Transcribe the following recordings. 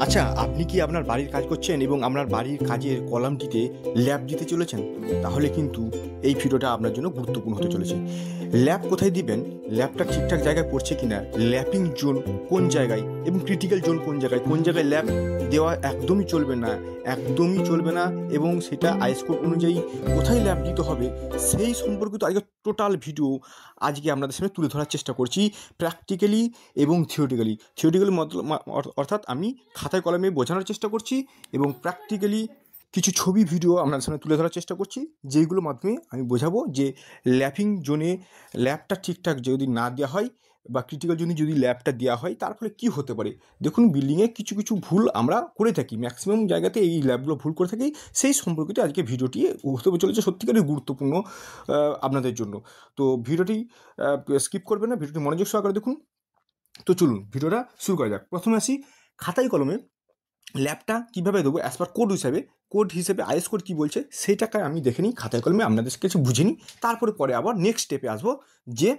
আচ্ছা, আপনি কি আপনার বাড়ির কাজ করছেন এবং আপনার বাড়ির কাজের কলামটিতে ল্যাব দিতে চলেছেন? তাহলে কিন্তু এই ভিডিওটা আপনার জন্য গুরুত্বপূর্ণ হতে চলেছে। ল্যাব কোথায় দিবেন, ল্যাবটা ঠিকঠাক জায়গায় পড়ছে কিনা, ল্যাপিং জোন কোন জায়গায় এবং ক্রিটিক্যাল জোন কোন জায়গায় ল্যাব দেওয়া একদমই চলবে না এবং সেটা আইএস কোড অনুযায়ী কোথায় ল্যাব দিতে হবে সেই সম্পর্কিত আজকে টোটাল ভিডিও আজকে আপনাদের সামনে তুলে ধরার চেষ্টা করছি, প্র্যাকটিক্যালি এবং থিওরিটিক্যালি। অর্থাৎ আমি খাতায় কলমে বোঝানোর চেষ্টা করছি এবং প্র্যাকটিক্যালি কিছু ছবি ভিডিও আপনাদের সামনে তুলে ধরার চেষ্টা করছি, যেইগুলোর মাধ্যমে আমি বোঝাবো যে ল্যাপিং জোনে ল্যাবটা ঠিকঠাক যদি না দেওয়া হয় বা ক্রিটিক্যাল জোনে যদি ল্যাবটা দেওয়া হয় তার ফলে কী হতে পারে। দেখুন, বিল্ডিংয়ে কিছু কিছু ভুল আমরা করে থাকি, ম্যাক্সিমাম জায়গাতে এই ল্যাবগুলো ভুল করে থাকি। সেই সম্পর্কিত আজকে ভিডিওটি হতে চলেছে সত্যিকারই গুরুত্বপূর্ণ আপনাদের জন্য। তো ভিডিওটি স্কিপ করবেন না, ভিডিওটি মনোযোগ সহকারে দেখুন। তো চলুন ভিডিওটা শুরু করা যাক। প্রথমে আসি খাতায় কলমে ল্যাবটা কীভাবে দেবো অ্যাজ পার কোড হিসেবে আইএস কোড কী বলছে সেইটাকে আমি দেখে নিই, খাতায় কলমে আপনাদের কাছে বুঝে নিই। পরে আবার নেক্সট স্টেপে আসবো যে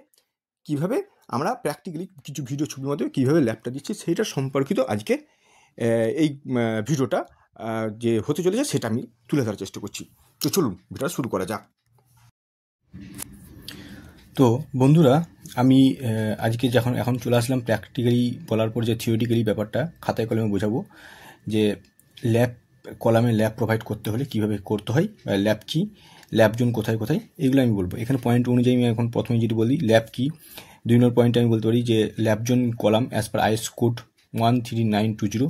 কীভাবে আমরা প্র্যাকটিক্যালি কিছু ভিডিও ছবির মধ্যে কীভাবে ল্যাবটা দিচ্ছি সেইটা সম্পর্কিত আজকে এই ভিডিওটা যে হতে চলেছে সেটা আমি তুলে ধরার চেষ্টা করছি। তো চলুন ভিডিওটা শুরু করা যাক। তো বন্ধুরা, আমি আজকে এখন চলে আসলাম প্র্যাকটিক্যালি বলার পর যে থিওরিটিক্যালি ব্যাপারটা খাতায় কলমে বোঝাবো যে কলামে ল্যাব প্রোভাইড করতে হলে কীভাবে করতে হয়, বা ল্যাব কী, ল্যাব জোন কোথায় এগুলো আমি বলবো। এখানে পয়েন্ট অনুযায়ী আমি এখন প্রথমে যেটি বলি ল্যাব কী, 2 নম্বর পয়েন্টে আমি বলতে পারি যে lab zone column as per is code 13920।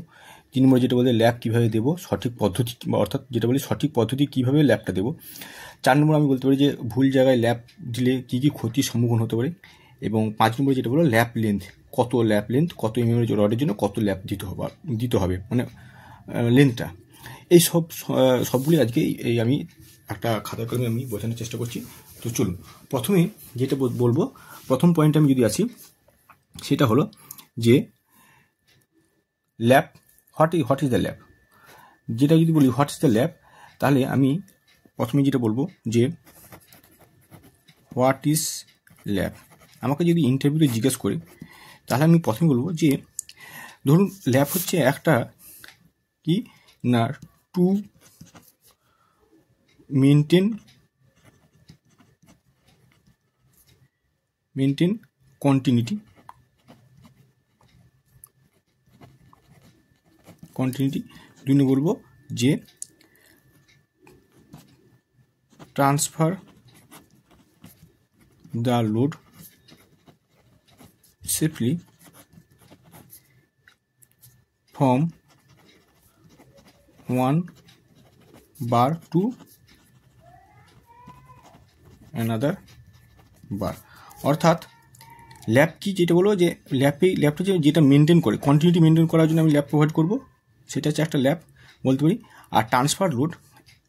3 নম্বর যেটা বলে ল্যাব কীভাবে দেবো, সঠিক পদ্ধতি, অর্থাৎ যেটা বলি সঠিক পদ্ধতি কীভাবে ল্যাবটা দেবো। 4 নম্বর আমি বলতে পারি যে ভুল জায়গায় ল্যাব দিলে কী কী ক্ষতির সম্মুখীন হতে পারে। এবং 5 নম্বর যেটা বলো ল্যাব লেন্থ, কত এমএম রডের জন্য কত ল্যাব দিতে হবে মানে লেন্থটা। এই সবগুলি আজকে এই আমি একটা খাতা কলমে আমি বোঝানোর চেষ্টা করছি। তো চলুন প্রথমে যেটা বলবো, প্রথম পয়েন্টে আমি যদি আসি সেটা হলো যে lab, what is the lab. যেটা যদি বলি হোয়াট ইজ দ্য ল্যাব, তাহলে আমি প্রথমে যেটা বলবো যে হোয়াট ইজ ল্যাব। আমাকে যদি ইন্টারভিউতে জিজ্ঞেস করে তাহলে আমি প্রথমে বলবো যে ধরুন ল্যাব হচ্ছে একটা কি না, টু মেনটেন কন্টিনিউটি। 2 বলবো যে transfer the load safely from one bar to another bar। অর্থাৎ ল্যাব কি, যেটা বলবো যে ল্যাবটা যেটা মেনটেন করে, কন্টিনিউটি মেনটেন করার জন্য আমি ল্যাব প্রোভাইড করবো, সেটা হচ্ছে একটা ল্যাব বলতে পারি। আর ট্রান্সফার লোড,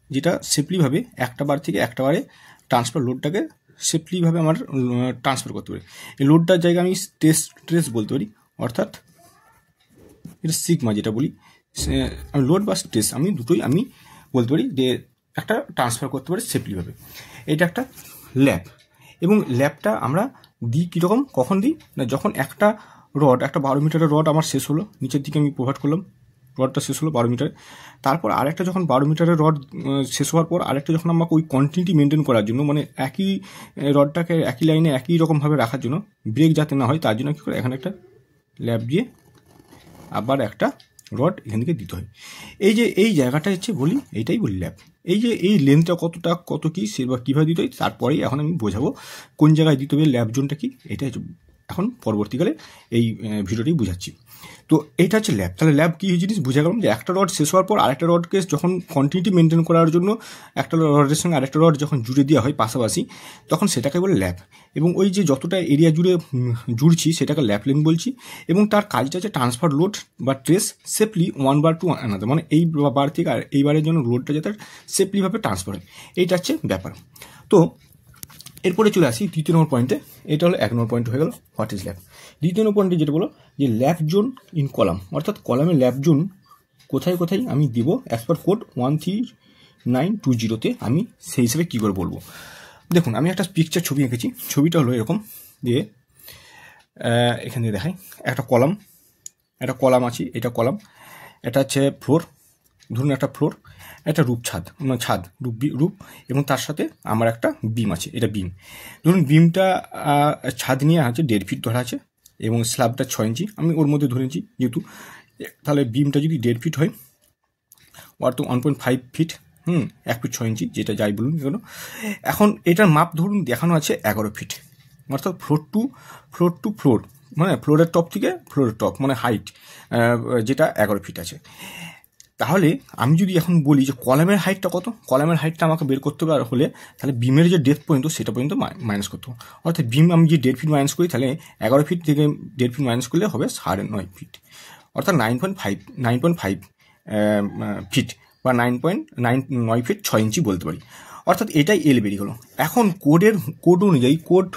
যেটা সেফলিভাবে একটা বার থেকে একটা বারে ট্রান্সফার লোডটাকে সেফলিভাবে আমার ট্রান্সফার করতে পারি। এই লোডটার জায়গায় আমি স্ট্রেস বলতে পারি, অর্থাৎ এটা সিগমা যেটা বলি, আমি লোড বা স্ট্রেস আমি দুটোই আমি বলতে পারি যে একটা ট্রান্সফার করতে পারি সেফলিভাবে। এটা একটা ল্যাব। এবং ল্যাবটা আমরা দিই কীরকম, কখন দিই না, যখন একটা 12 মিটারের রড আমার শেষ হলো, নিচের দিকে আমি প্রোভাইড করলাম, রডটা শেষ হলো 12 মিটার। তারপর আরেকটা যখন 12 মিটারের রড শেষ হওয়ার পর আরেকটা যখন আমাকে ওই কন্টিনিউটি মেনটেন করার জন্য, মানে একই রডটাকে একই লাইনে একই রকমভাবে রাখার জন্য, ব্রেক যাতে না হয় তার জন্য কী করে এখানে একটা ল্যাব দিয়ে আবার একটা রড এখান থেকে দিতে হয়। এই জায়গাটা হচ্ছে বলি, এইটাই বলি ল্যাব। এই লেন্থটা কত কী সে বা কীভাবে দিতে হয় তারপরেই এখন আমি বোঝাবো কোন জায়গায় দিতে হবে ল্যাব জোনটা কি, এটা হচ্ছে এখন পরবর্তীকালে এই ভিডিওটি বুঝাচ্ছি। তো এইটা হচ্ছে ল্যাব। তাহলে ল্যাব কী জিনিস বুঝা গেলাম যে একটা রড শেষ হওয়ার পর আরেকটা রডকে যখন কন্টিনিউটি মেনটেন করার জন্য একটা রডের সঙ্গে আরেকটা রড যখন জুড়ে দেওয়া হয় পাশাপাশি, তখন সেটাকে বলে ল্যাব। এবং ওই যে যতটা এরিয়া জুড়ে জুড়ছি সেটাকে ল্যাব লেন্থ বলছি। এবং তার কাজটা হচ্ছে ট্রান্সফার লোড বা trace safely one bar to another, মানে এই বার থেকে আর এই বারের জন্য লোডটা যাতে সেফলিভাবে ট্রান্সফার হয়, এইটা হচ্ছে ব্যাপার। তো এরপরে চলে আসি 2 নম্বর পয়েন্টে। এটা হলো 1 নম্বর পয়েন্ট হয়ে গেল হোয়াট ইজ ল্যাব। 2 নম্বর পয়েন্টে যেটা বলো যে ল্যাব জোন ইন কলাম, অর্থাৎ কলামে ল্যাব জোন কোথায় আমি দিব অ্যাজ পার কোড 13920 আমি সেই হিসেবে কী করে বলবো। দেখুন আমি একটা পিকচার ছবি এঁকেছি। ছবিটা হলো এরকম দিয়ে, এখান থেকে দেখাই একটা কলাম আছে, এটা কলাম। এটা হচ্ছে ফ্লোর, ধরুন একটা ফ্লোর, একটা রূপ ছাদ, মানে ছাদ রূপ এবং তার সাথে আমার একটা বিম আছে, এটা বিম। ধরুন বিমটা ছাদ নিয়ে আছে 1.5 ফিট ধরা আছে এবং স্ল্যাবটা 6 ইঞ্চি, আমি ওর মধ্যে ধরেছি যেহেতু, তাহলে বিমটা যদি 1.5 ফিট হয় অর্থ 1.5 ফিট, 1 ফিট 6 ইঞ্চি, যেটা যাই বলুন কেন। এখন এটার মাপ ধরুন দেখানো আছে 11 ফিট, অর্থাৎ ফ্লোর টু ফ্লোর, মানে ফ্লোরের টপ থেকে ফ্লোরের টপ, মানে হাইট যেটা 11 ফিট আছে। তাহলে আমি যদি এখন বলি যে কলামের হাইটটা কত, কলামের হাইটটা আমাকে বের করতে হলে তাহলে বিমের যে ডেপথ পর্যন্ত সেটা পর্যন্ত মাইনাস করতে হবে। অর্থাৎ বিম আমি যে 1.5 ফিট মাইনাস করি, তাহলে 11 ফিট থেকে 1.5 ফিট মাইনাস করলে হবে 9.5 ফিট, অর্থাৎ 9.5 ফিট বা 9.9 ফিট 6 ইঞ্চি বলতে পারি। অর্থাৎ এটাই এল বেরিয়ে গেল। এখন কোড অনুযায়ী কোড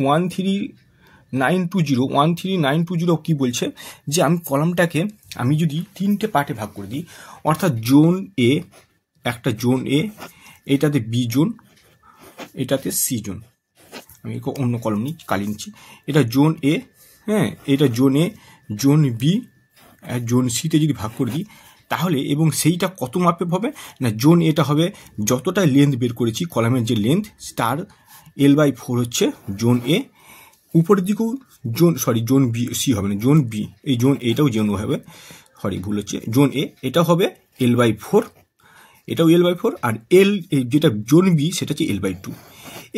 13920 কি বলছে যে আমি কলামটাকে আমি যদি 3টে পার্টে ভাগ করে দিই, অর্থাৎ জোন এ, একটা জোন এ, এটাতে বি জোন, এটাতে সি জোন, আমি অন্য কলম কালি নিচ্ছি, এটা জোন এ, হ্যাঁ, এটা জোন এ, জোন বি, জোন সিতে যদি ভাগ করে দিই তাহলে, এবং সেইটা কত মাপে হবে না, জোন এটা হবে যতটা লেন্থ বের করেছি কলামের যে লেন্থ তার L/4 হচ্ছে জোন এ, উপরের দিকেও জোন বি, সি হবে না, জোন বি, এই জোন এটাও জোন হবে, ভুল হচ্ছে, জোন এ এটা হবে L/4, এটাও L/4, আর যেটা জোন বি সেটা হচ্ছে L/2।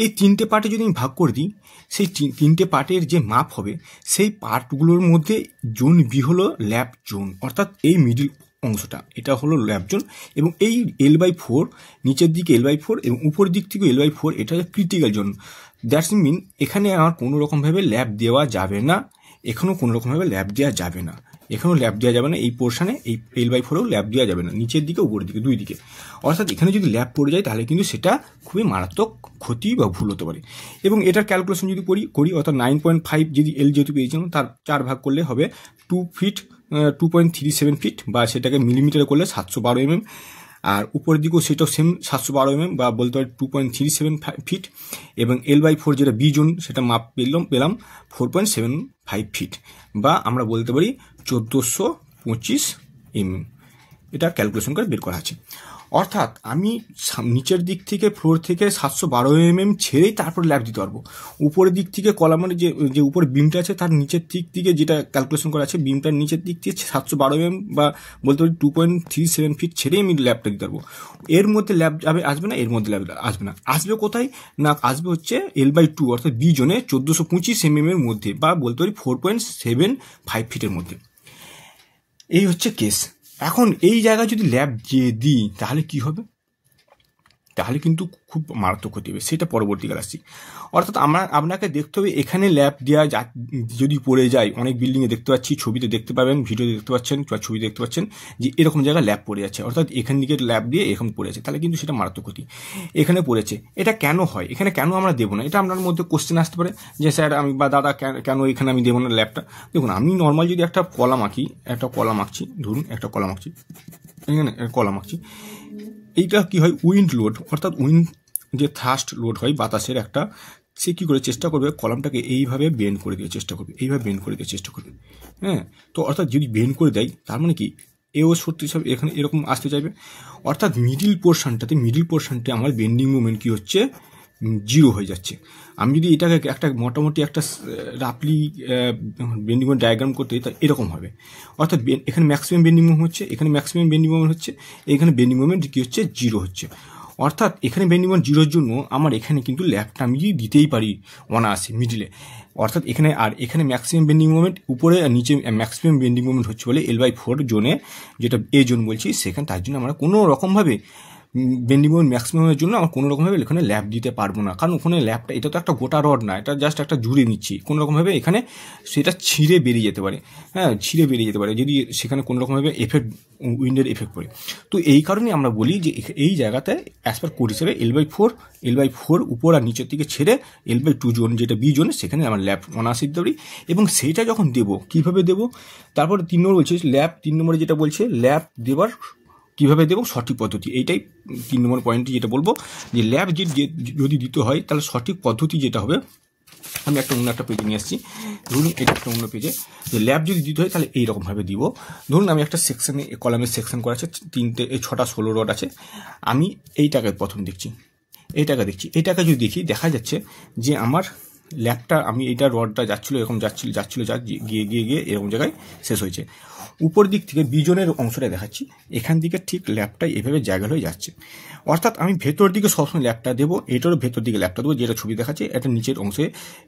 এই 3টে পার্টে যদি আমি ভাগ করে দিই, সেই 3টে পার্টের যে মাপ হবে সেই পার্টগুলোর মধ্যে জোন বি হলো ল্যাব জোন, অর্থাৎ এই মিডিল অংশটা এটা হলো ল্যাব জোন, এবং এই L/4 নিচের দিকে L/4 এবং উপরের দিক থেকে L/4 এটা হচ্ছে ক্রিটিক্যাল জোন। দ্যাটস মিন এখানে আমার কোনো রকমভাবে ল্যাব দেওয়া যাবে না, এখানেও কোনো রকমভাবে ল্যাব দেওয়া যাবে না, এখানেও ল্যাব দেওয়া যাবে না, এই পোর্শনে এই L/4এও ল্যাব দেওয়া যাবে না, নিচের দিকে উপরের দিকে দুই দিকে। অর্থাৎ এখানে যদি ল্যাব পড়ে যায় তাহলে কিন্তু সেটা খুবই মারাত্মক ক্ষতি বা ভুল হতে পারে। এবং এটার ক্যালকুলেশন যদি করি অর্থাৎ 9.5 যদি এল যেহেতু পেয়েছিলাম তার 4 ভাগ করলে হবে 2.37 ফিট, বা সেটাকে মিলিমিটারে করলে 712 mm, আর উপরের দিকেও সেটাও সেম 712 mm বা বলতে পারি 2.37 ফিট, এবং L/4 যেটা বি জোন সেটা মাপ পেলাম 4.75 ফিট, বা আমরা বলতে পারি 1425 mm। এটা ক্যালকুলেশন করে বের করা আছে। অর্থাৎ আমি নিচের দিক থেকে ফ্লোর থেকে 712 mm ছেড়েই তারপর ল্যাব দিতে পারবো। উপরের দিক থেকে কলামের যে উপরে বিমটা আছে তার নিচের দিক থেকে যেটা ক্যালকুলেশন করা আছে, বিমটার নিচের দিক থেকে 712 mm বা বলতে পারি 2.37 ফিট ছেড়েই আমি ল্যাবটা দিতে পারবো। এর মধ্যে ল্যাব আসবে না, এর মধ্যে ল্যাব আসবে না, আসবে কোথায় না, আসবে হচ্ছে L/2 অর্থাৎ বি জোনে 1425 mm এর মধ্যে, বা বলতে পারি 4.75 ফিটের মধ্যে। এই হচ্ছে কেস। এখন এই জায়গায় যদি ল্যাব দিয়ে দিই তাহলে কি হবে, তাহলে কিন্তু খুব মারাত্মক ক্ষতি হবে, সেটা পরবর্তীকালে আসছি। অর্থাৎ আপনাকে দেখতে হবে এখানে ল্যাব দেওয়া যদি পড়ে যায়, অনেক বিল্ডিংয়ে দেখতে পাচ্ছি, ছবিতে দেখতে পাবেন, ভিডিওতে দেখতে পাচ্ছেন বা ছবি দেখতে পাচ্ছেন যে এরকম জায়গায় ল্যাব পড়ে যাচ্ছে, অর্থাৎ এখান দিকে ল্যাব দিয়ে এরকম পড়ে আছে, তাহলে কিন্তু সেটা মারাত্মক ক্ষতি। এখানে পড়েছে, এটা কেন হয়, এখানে কেন আমরা দেবো না, এটা আপনার মধ্যে কোশ্চেন আসতে পারে যে স্যার আমি বা দাদা কেন এখানে আমি দেবো না ল্যাবটা। দেখুন, আমি নর্মাল যদি একটা কলাম আঁকছি, ধরুন একটা কলাম আঁকছি, এখানে কলাম আঁকছি, এইটা কি হয়, উইন্ড লোড, অর্থাৎ উইন্ড যে থার্স্ট লোড হয় বাতাসের একটা, সে কি করে চেষ্টা করবে কলামটাকে এইভাবে বেন্ড করে দিয়ে চেষ্টা করবে, এইভাবে বেন্ড করে দিয়ে চেষ্টা করবে, হ্যাঁ। তো অর্থাৎ যদি বেন্ড করে দেয় তার মানে কি এও সত্যি সব এখানে এরকম আসতে চাইবে, অর্থাৎ মিডিল পোর্শনটা আমার বেন্ডিং মোমেন্ট কি হচ্ছে, 0 হয়ে যাচ্ছে। আমি যদি এটাকে একটা মোটামুটি একটা রাফলি বেন্ডিং মোমেন্ট ডায়াগ্রাম করতে তা এরকম হবে, অর্থাৎ এখানে ম্যাক্সিমাম বেন্ডিং মোমেন্ট হচ্ছে, এখানে ম্যাক্সিমাম বেন্ডিং মোমেন্ট হচ্ছে, এখানে বেন্ডিং মোমেন্ট কি হচ্ছে, 0 হচ্ছে। অর্থাৎ এখানে বেন্ডিং মোমেন্ট 0-র জন্য আমার এখানে কিন্তু ল্যাবটা আমি দিতেই পারি অনায়াসে মিডিলে, অর্থাৎ এখানে ম্যাক্সিমাম বেন্ডিং মোমেন্ট উপরে আর নিচে ম্যাক্সিমাম বেন্ডিং মোমেন্ট হচ্ছে বলে L/4 জোনে, যেটা এ জোন বলছি, সেখানে তার জন্য আমরা কোনো রকমভাবে বেন্ডিং মোমেন্ট ম্যাক্সিমামের জন্য আমরা কোনো রকমভাবে এখানে ল্যাব দিতে পারবো না, কারণ ওখানে ল্যাবটা এটা তো একটা গোটা রড না, এটা জাস্ট একটা জুড়ে নিচ্ছি, কোনো রকমভাবে এখানে সেটা ছিঁড়ে বেরিয়ে যেতে পারে, হ্যাঁ, ছিঁড়ে বেরিয়ে যেতে পারে যদি সেখানে কোনো রকমভাবে উইন্ডের এফেক্ট পড়ে। তো এই কারণে আমরা বলি যে এই জায়গাতে অ্যাজ পার কোড হিসেবে L/4 উপর আর নিচের দিকে ছেড়ে L/2 জোন যেটা বি জোন সেখানে আমরা ল্যাব অনায়াসে দিতে পারি। এবং সেইটা যখন দেবো কীভাবে দেবো, তারপরে 3 নম্বর বলছে ল্যাব, 3 নম্বরে যেটা বলছে ল্যাব দেবার কীভাবে দেবো সঠিক পদ্ধতি, এইটাই 3 নম্বর পয়েন্টে যেটা বলবো যে ল্যাব যদি দিতে হয় তাহলে সঠিক পদ্ধতি যেটা হবে আমি অন্য একটা পেজে নিয়ে আসছি। ধরুন এটা একটা অন্য পেজে যে ল্যাব যদি দিতে হয় তাহলে এইরকমভাবে দিব। ধরুন আমি একটা সেকশনে কলামের সেকশন করা আছে, 6টা 16 রড আছে। আমি এইটাকে প্রথম দেখছি, এইটাকে যদি দেখি দেখা যাচ্ছে যে আমার ল্যাবটা, আমি এইটা রডটা যাচ্ছিলো এরকম যাচ্ছিল গিয়ে এরকম জায়গায় শেষ হয়েছে। উপর দিক থেকে বিজনের অংশটা দেখাচ্ছি, এখান থেকে ঠিক ল্যাবটা এভাবে জায়গা হয়ে যাচ্ছে। অর্থাৎ আমি ভেতর দিকে সবসময় ল্যাবটা দেবো, এটারও ভেতর দিকে ল্যাবটা দেবো, যেটা ছবি দেখাচ্ছে এটা নিচের অংশে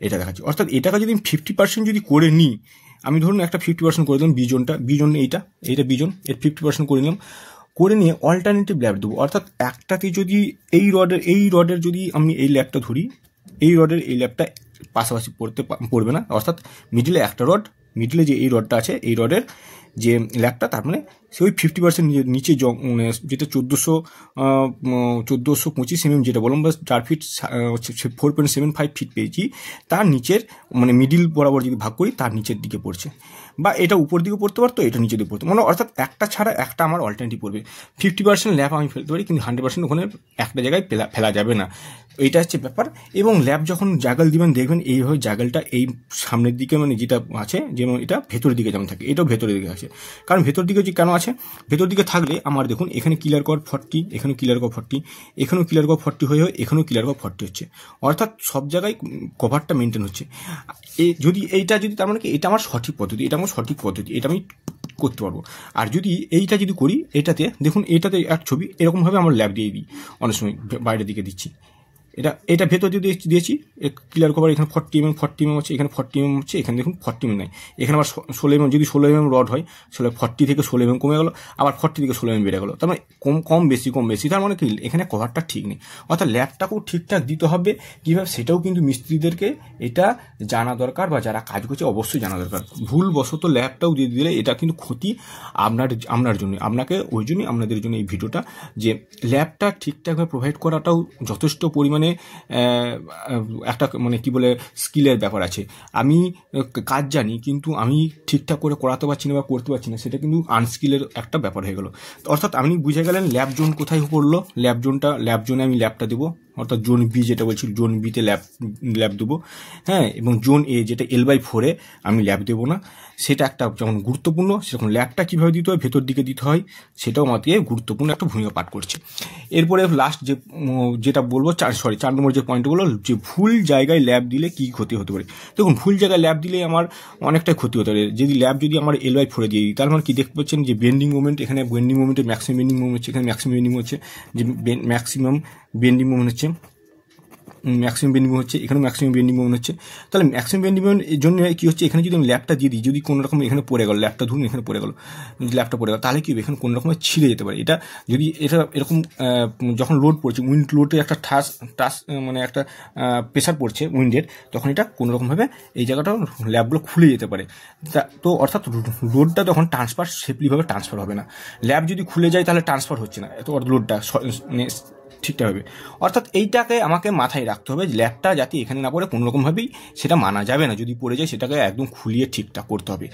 এটা দেখাচ্ছে। অর্থাৎ এটাকে যদি আমি 50% যদি করে নিই, আমি ধরুন একটা 50% করে দিলাম বিজন এইটা বিজন, এর 50% করে নিলাম, করে নিয়ে অল্টারনেটিভ ল্যাব দেবো। অর্থাৎ একটাতে যদি এই রডের যদি আমি এই ল্যাবটা ধরি, এই রডের এই ল্যাবটা পাশাপাশি পড়বে না। অর্থাৎ মিডিলে একটা রড, মিডিলে যে এই রডটা আছে এই রডের যে ল্যাবটা, তার মানে সে ওই 50% নিচে যেটা 1425 mm যেটা বললাম, বা 4 ফিট 4.75 ফিট পেয়েছি, তার নিচের মানে মিডিল বরাবর যদি ভাগ করি তার নিচের দিকে পড়ছে। বা এটা উপর দিকে পড়তে পারতো, এটা নিচের দিকে পড়তো, মানে অর্থাৎ একটা ছাড়া একটা আমার অল্টারনেটিভ পড়বে। 50% ল্যাব আমি ফেলতে পারি, কিন্তু 100% ওখানে একটা জায়গায় ফেলা যাবে না। এইটা হচ্ছে ব্যাপার। এবং ল্যাব যখন জাগাল দিবেন দেখবেন এইভাবে জাগালটা এই সামনের দিকে মানে যেটা আছে, যেমন এটা ভেতরের দিকে যেমন থাকে, এটাও ভেতরের দিকে আছে। কারণ ভেতর দিকে যে কেন আছে, ভেতর দিকে থাকলে আমার দেখুন এখানে ক্লিয়ার কভার 40, এখানে ক্লিয়ার কভার 40, এখানেও ক্লিয়ার কভার 40 হয়ে এখানেও ক্লিয়ার কভার 40 হচ্ছে। অর্থাৎ সব জায়গায় কভারটা মেনটেন হচ্ছে। যদি এইটা যদি তার মানে কি এটা আমার সঠিক পদ্ধতি, এটা আমি করতে পারবো। আর যদি এইটা যদি করি, এটাতে দেখুন এটাতে এক ছবি এরকমভাবে আমার ল্যাব দিয়ে দিই, অনেক সময় বাইরের দিকে দিচ্ছি। এটা ভেতর দিয়ে দিয়েছি ক্লিয়ার কভার, এখানে 40 mm হচ্ছে, এখানে 40 mm হচ্ছে, এখানে দেখুন 40 mm নাই, এখানে আবার 16 mm, যদি 16 mm রড হয় 40 থেকে 16 mm কমে গেল, আবার 40 থেকে 16 mm বেড়ে গেল, তার মানে কম বেশি, তার মানে কি এখানে কভারটা ঠিক নেই। অর্থাৎ ল্যাবটাকেও ঠিকঠাক দিতে হবে কীভাবে, সেটাও কিন্তু মিস্ত্রিদেরকে এটা জানা দরকার, বা যারা কাজ করছে অবশ্যই জানা দরকার। ভুলবশত ল্যাবটাও দিয়ে দিলে এটা কিন্তু ক্ষতি আপনার জন্য, ওই জন্যই আপনাদের জন্য এই ভিডিওটা, যে ল্যাবটা ঠিকঠাকভাবে প্রোভাইড করাটাও যথেষ্ট পরিমাণে একটা মানে কি বলে স্কিলের ব্যাপার আছে। আমি কাজ জানি কিন্তু আমি ঠিকঠাক করে করাতে পারছি না বা করতে পারছি না, সেটা কিন্তু আনস্কিলের একটা ব্যাপার হয়ে গেল। অর্থাৎ আপনি বুঝে গেলেন ল্যাব জোন কোথায় পড়লো, ল্যাব জোনে আমি ল্যাবটা দেবো। অর্থাৎ জোন বি যেটা বলছি, জোন বিতে ল্যাব দেবো, হ্যাঁ। এবং জোন এ যেটা L/4 আমি ল্যাব দেবো না। সেটা একটা যেমন গুরুত্বপূর্ণ, সেরকম ল্যাবটা কীভাবে দিতে হয়, ভেতর দিকে দিতে হয়, সেটাও আমাকে গুরুত্বপূর্ণ একটা ভূমিকা পাঠ করছে। এরপরে লাস্ট যেটা বলবো 4 নম্বর যে পয়েন্টগুলো, যে ভুল জায়গায় ল্যাব দিলে কী ক্ষতি হতে পারে। দেখুন ভুল জায়গায় ল্যাব দিলে আমার অনেকটাই ক্ষতি হতে পারে। যদি আমার L/4 দিয়ে দিই, তার মানে কি দেখতে পাচ্ছেন যে বেন্ডিং মুভমেন্ট, এখানে বেন্ডিং মুভমেন্টে ম্যাক্সিমাম বেন্ডিং মুভমেন্ট হচ্ছে, এখানে ম্যাক্সিমাম বেন্ডিং হচ্ছে, যে ম্যাক্সিমাম বেন্ডিং মুভমেন্ট হচ্ছে, এখানে ম্যাক্সিমাম বেন্ডিং মুভমেন্ট হচ্ছে। তাহলে ম্যাক্সিমাম বেন্ডিং মুভমেন্টের জন্য কি হচ্ছে, এখানে যদি আমি ল্যাবটা দিয়ে দিই, যদি কোনো রকম এখানে পড়ে গেল, ল্যাবটা ধরুন এখানে পড়ে গেল, তাহলে কি হবে, এখানে কোনো রকমের ছিঁড়ে যেতে পারে। এটা এরকম যখন লোড পড়ছে, উইন্ড লোডে একটা টাস মানে একটা প্রেশার পড়ছে উইন্ডের, তখন এটা কোনো রকমভাবে এই জায়গাটা ল্যাবগুলো খুলে যেতে পারে। তো অর্থাৎ লোডটা তখন সেফলিভাবে ট্রান্সফার হবে না। ল্যাব যদি খুলে যায় তাহলে ট্রান্সফার হচ্ছে না, এত লোডটা ঠিকঠাক হবে। অর্থাৎ এইটাকে আমাকে মাথায় রাখতে হবে, ল্যাবটা যাতে এখানে না পড়ে, কোনোরকমভাবেই সেটা মানা যাবে না। যদি পড়ে যায় সেটাকে একদম খুলিয়ে ঠিকঠাক করতে হবে।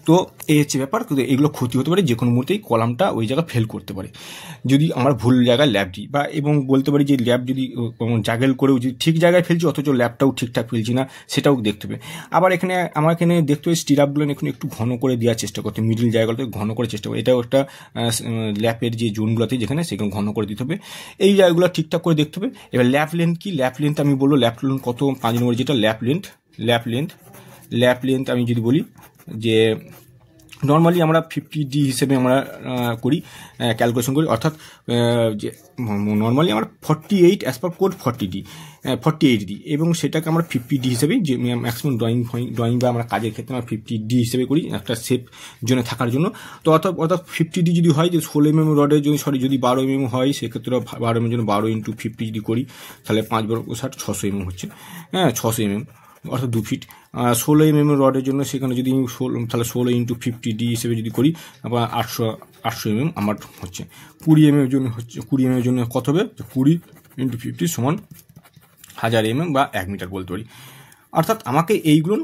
তো এই হচ্ছে ব্যাপার। কিন্তু এগুলো ক্ষতি হতে পারে, যে কোনো মুহূর্তেই কলামটা ওই জায়গায় ফেল করতে পারে যদি আমরা ভুল জায়গায় ল্যাব দিই। বা এবং বলতে পারি যে ল্যাব যদি জাগেল করেও যদি ঠিক জায়গায় ফেলছি, অথচ ল্যাবটাও ঠিকঠাক ফেলছি না, সেটাও দেখতে হবে। আবার আমার এখানে দেখতে হবে স্টিরাপগুলো একটু ঘন করে দেওয়ার চেষ্টা করতে, মিডল জায়গাগুলোতে ঘন করে চেষ্টা করতে। এটাও একটা ল্যাপের যে জোনগুলোতে যেখানে, সেখানে ঘন করে দিতে হবে। এই জায়গাগুলো ঠিকঠাক করে দেখতে হবে। এবার ল্যাপ লেন্থ কি, ল্যাপ লেন্থ আমি বলবো ল্যাপ লেন্থ কত, 5 নম্বর যেটা ল্যাপ লেন্থ আমি যদি বলি যে নর্মালি আমরা 50D হিসেবে আমরা করি, ক্যালকুলেশন করি। অর্থাৎ যে নর্মালি আমরা 48 অ্যাজ পার কোড 48D, এবং সেটাকে আমরা 50D হিসেবে, যে ম্যাক্সিমাম ড্রয়িং বা আমরা কাজের ক্ষেত্রে আমরা 50D হিসেবে করি একটা সেফ জোনে থাকার জন্য। তো অর্থাৎ 50D যদি হয়, যে 16 mm রডের জন্য যদি 12 mm হয়, সেক্ষেত্রে 12 mm জন্য 12 × 50 যদি করি, তাহলে 5 × 60 600 mm হচ্ছে, হ্যাঁ 600 mm, অর্থাৎ 2 ফিট। 16 mm রডের জন্য সেখানে যদি তাহলে 16 × 50D হিসেবে যদি করি, আবার 800 mm আমার হচ্ছে। 20 mm এর জন্য হচ্ছে, 20 mm এর জন্য কত হবে, 20 × 50 সমান 1000 mm বা 1 মিটার বলতে পারি। অর্থাৎ আমাকে এইগুলো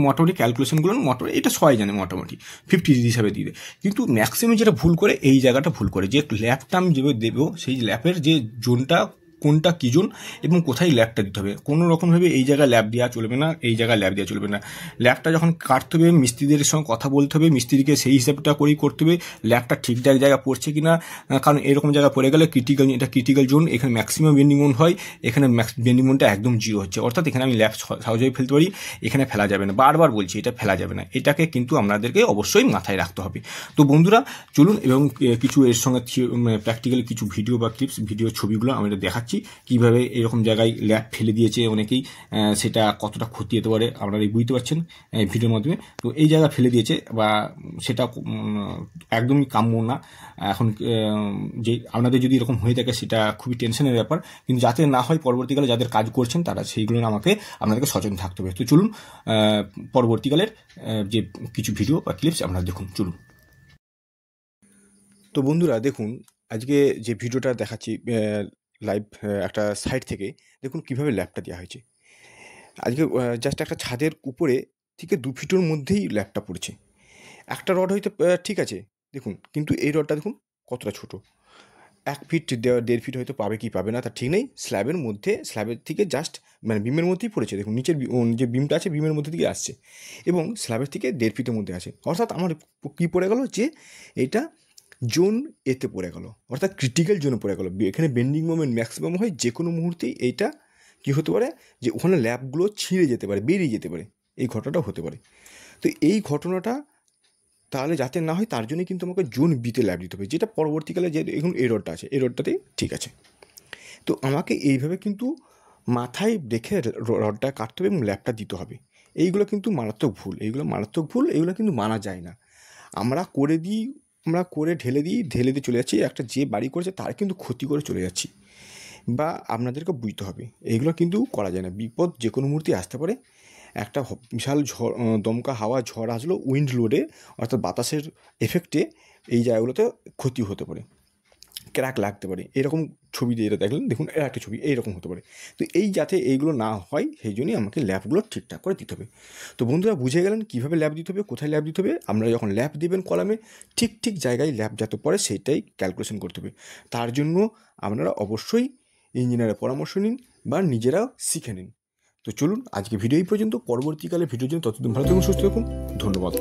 মোটামুটি ক্যালকুলেশনগুলো এটা সবাই জানে, মোটামুটি 50D হিসাবে দিয়ে দেয়। কিন্তু ম্যাক্সিমাম যেটা ভুল করে, এই জায়গাটা ভুল করে, যে ল্যাবটা আমি যেভাবে দেবো, সেই ল্যাপের যে জোনটা কোনটা কী জোন এবং কোথায় ল্যাবটা দিতে হবে। কোনো রকমভাবে এই জায়গায় ল্যাব দেওয়া চলবে না, এই জায়গায় ল্যাব দেওয়া চলবে না। ল্যাবটা যখন কাটতে হবে মিস্ত্রিদের সঙ্গে কথা বলতে হবে, মিস্ত্রিকে সেই হিসাবটা করেই করতে হবে ল্যাবটা ঠিকঠাক জায়গায় পড়ছে কিনা। কারণ এরকম জায়গায় পড়ে গেলে এটা ক্রিটিক্যাল জোন, এখানে ম্যাক্সিমাম বেন্ডিং মোমেন্ট হয়, এখানে বেন্ডিং মোমেন্টটা একদম জিরো হচ্ছে, অর্থাৎ এখানে আমি ল্যাব সহজেই ফেলতে পারি, এখানে ফেলা যাবে না। বারবার বলছি এটা ফেলা যাবে না, এটাকে কিন্তু আপনাদেরকে অবশ্যই মাথায় রাখতে হবে। তো বন্ধুরা চলুন এবং কিছু এর সঙ্গে প্র্যাকটিক্যালি কিছু ভিডিও বা ক্লিপস, ভিডিও ছবিগুলো আমি দেখাচ্ছি কীভাবে এরকম জায়গায় ল্যাব ফেলে দিয়েছে অনেকেই, সেটা কতটা ক্ষতি হতে পারে আপনারা বুঝতে পারছেন ভিডিওর মাধ্যমে। তো এই জায়গা ফেলে দিয়েছে বা সেটা একদমই কাম্য না। এখন যে আপনাদের যদি এরকম হয়ে থাকে সেটা খুবই টেনশনের ব্যাপার, কিন্তু যাতে না হয় পরবর্তীকালে যাদের কাজ করছেন তারা সেইগুলো আপনাদেরকে সচেতন থাকতে হবে। তো চলুন পরবর্তীকালের যে কিছু ভিডিও বা ক্লিপস আপনারা দেখুন, চলুন। তো বন্ধুরা দেখুন, আজকে যে ভিডিওটা দেখাচ্ছি লাইভ একটা সাইট থেকে, দেখুন কিভাবে ল্যাবটা দেওয়া হয়েছে। আজকে জাস্ট একটা ছাদের উপরে থেকে 2 ফিটের মধ্যেই ল্যাবটা পড়েছে। একটা রড হয়তো ঠিক আছে দেখুন, কিন্তু এই রডটা দেখুন কতটা ছোট। 1 ফিট 1.5 ফিট হয়তো পাবে কি পাবে না তার ঠিক নেই। স্ল্যাবের থেকে জাস্ট মানে বিমের মধ্যেই পড়েছে। দেখুন নিচের যে বিমটা আছে বিমের মধ্যে দিয়ে আসছে এবং স্ল্যাবের থেকে 1.5 ফিটের মধ্যে আছে। অর্থাৎ আমার কী পড়ে গেল যে এটা জোন এতে পড়ে গেল, অর্থাৎ ক্রিটিক্যাল জোনে পড়ে গেল। এখানে বেন্ডিং মোমেন্ট ম্যাক্সিমাম হয়, যে কোনো মুহূর্তেই এইটা কী হতে পারে যে ওখানে ল্যাবগুলো ছিঁড়ে যেতে পারে, বেরিয়ে যেতে পারে, এই ঘটনাটাও হতে পারে। তো এই ঘটনাটা তাহলে যাতে না হয় তার জন্য কিন্তু আমাকে জোন বিতে ল্যাব দিতে হবে, যেটা পরবর্তীকালে যে এখন এই রডটা আছে এই রডটাতেই ঠিক আছে। তো আমাকে এইভাবে কিন্তু মাথায় রেখে রডটা কাটতে হবে এবং ল্যাবটা দিতে হবে। এইগুলো কিন্তু মারাত্মক ভুল, এগুলো কিন্তু মানা যায় না। আমরা করে ঢেলে দিয়ে চলে যাচ্ছি, একটা যে বাড়ি করেছে তার কিন্তু ক্ষতি করে চলে যাচ্ছি, বা আপনাদেরকে বুঝতে হবে এইগুলো কিন্তু করা যায় না। বিপদ যে কোনো মুহূর্তে আসতে পারে। একটা বিশাল দমকা হাওয়া ঝড় আসলো উইন্ড লোডে, অর্থাৎ বাতাসের এফেক্টে এই জায়গাগুলোতে ক্ষতি হতে পারে, ক্র্যাক লাগতে পারে। এরকম ছবি দিয়ে এটা দেখুন একটা ছবি এইরকম হতে পারে। তো যাতে এইগুলো না হয় সেই জন্যই আমাকে ল্যাবগুলো ঠিকঠাক করে দিতে হবে। তো বন্ধুরা বুঝে গেলেন কীভাবে ল্যাব দিতে হবে, কোথায় ল্যাব দিতে হবে। আপনারা যখন ল্যাব দেবেন কলামে ঠিক জায়গায় ল্যাব যাতে পড়ে সেইটাই ক্যালকুলেশন করতে হবে। তার জন্য আপনারা অবশ্যই ইঞ্জিনিয়ারের পরামর্শ নিন বা নিজেরাও শিখে নিন। তো চলুন আজকে ভিডিও এই পর্যন্ত, পরবর্তীকালে ভিডিওর জন্য ততদিন ভালো থাকুন, সুস্থ থাকুন, ধন্যবাদ।